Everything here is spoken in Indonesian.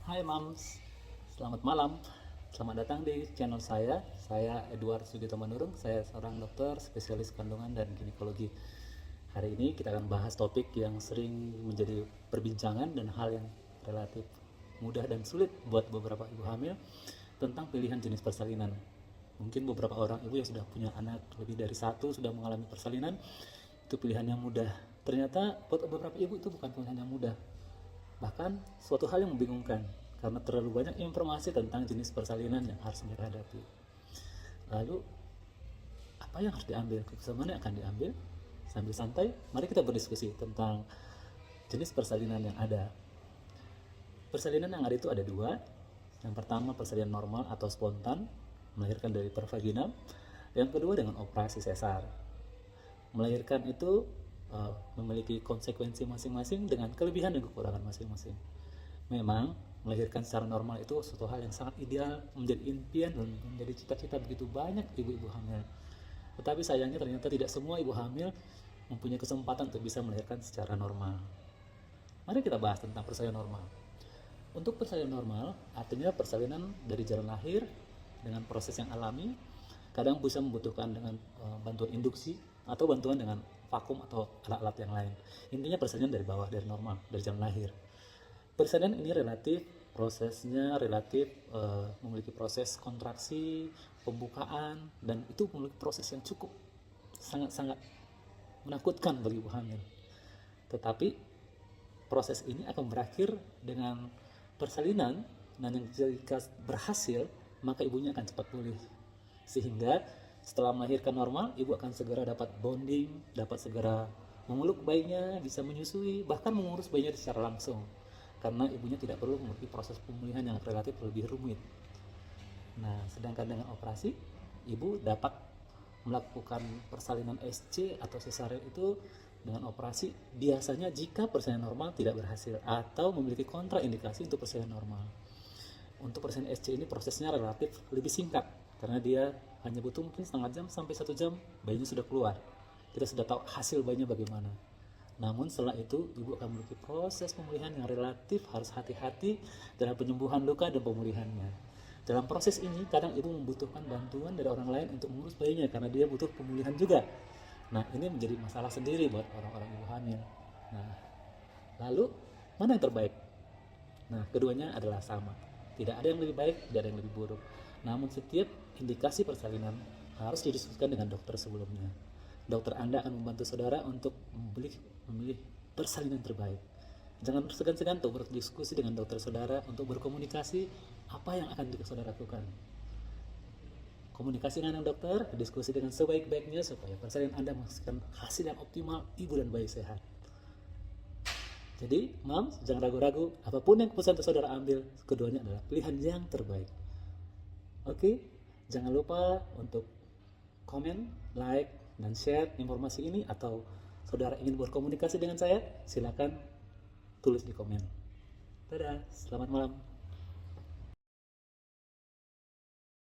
Hai Mams, selamat malam. Selamat datang di channel saya. Saya Edward Sugito Manurung. Saya seorang dokter spesialis kandungan dan ginekologi. Hari ini kita akan bahas topik yang sering menjadi perbincangan dan hal yang relatif mudah dan sulit buat beberapa ibu hamil tentang pilihan jenis persalinan. Mungkin beberapa orang ibu yang sudah punya anak lebih dari satu sudah mengalami persalinan, itu pilihan yang mudah. Ternyata buat beberapa ibu itu bukan pilihan yang mudah. Bahkan suatu hal yang membingungkan karena terlalu banyak informasi tentang jenis persalinan yang harus mereka hadapi. Lalu apa yang harus diambil? Keputusan mana yang akan diambil? Sambil santai, mari kita berdiskusi tentang jenis persalinan yang ada. Persalinan yang ada itu ada dua. Yang pertama persalinan normal atau spontan, melahirkan dari pervagina. Yang kedua dengan operasi sesar. Melahirkan itu memiliki konsekuensi masing-masing dengan kelebihan dan kekurangan masing-masing. Memang melahirkan secara normal itu suatu hal yang sangat ideal, menjadi impian dan menjadi cita-cita begitu banyak ibu-ibu hamil. Tetapi sayangnya ternyata tidak semua ibu hamil mempunyai kesempatan untuk bisa melahirkan secara normal. Mari kita bahas tentang persalinan normal. Untuk persalinan normal, artinya persalinan dari jalan lahir dengan proses yang alami, kadang bisa membutuhkan dengan bantuan induksi atau bantuan dengan vakum atau alat-alat yang lain. Intinya persalinan dari bawah, dari normal, dari jalan lahir. Persalinan ini prosesnya relatif memiliki proses kontraksi, pembukaan, dan itu memiliki proses yang cukup sangat-sangat menakutkan bagi ibu hamil. Tetapi proses ini akan berakhir dengan persalinan, dan yang jika berhasil maka ibunya akan cepat pulih, sehingga setelah melahirkan normal ibu akan segera dapat bonding, dapat segera memeluk bayinya, bisa menyusui, bahkan mengurus bayinya secara langsung karena ibunya tidak perlu memiliki proses pemulihan yang relatif lebih rumit. Nah, sedangkan dengan operasi ibu dapat melakukan persalinan SC atau sesarian itu dengan operasi biasanya jika persalinan normal tidak berhasil atau memiliki kontraindikasi untuk persalinan normal. Untuk persalinan SC ini prosesnya relatif lebih singkat karena dia hanya butuh mungkin setengah jam sampai 1 jam bayinya sudah keluar. Kita sudah tahu hasil bayinya bagaimana. Namun setelah itu ibu akan memiliki proses pemulihan yang relatif harus hati-hati dalam penyembuhan luka dan pemulihannya. Dalam proses ini kadang ibu membutuhkan bantuan dari orang lain untuk mengurus bayinya karena dia butuh pemulihan juga. Nah, ini menjadi masalah sendiri buat orang-orang ibu hamil. Nah, lalu mana yang terbaik? Nah, keduanya adalah sama. Tidak ada yang lebih baik, tidak ada yang lebih buruk. Namun setiap indikasi persalinan harus didiskusikan dengan dokter sebelumnya. Dokter Anda akan membantu saudara untuk memilih persalinan terbaik. Jangan segan-segan untuk berdiskusi dengan dokter saudara untuk berkomunikasi apa yang akan saudara lakukan. Komunikasi dengan dokter, diskusi dengan sebaik-baiknya supaya persalinan Anda menghasilkan hasil yang optimal, ibu dan bayi sehat. Jadi, Moms, jangan ragu-ragu, apapun yang keputusan saudara ambil, keduanya adalah pilihan yang terbaik. Oke, jangan lupa untuk komen, like, dan share informasi ini, atau saudara ingin berkomunikasi dengan saya, silakan tulis di komen. Dadah, selamat malam.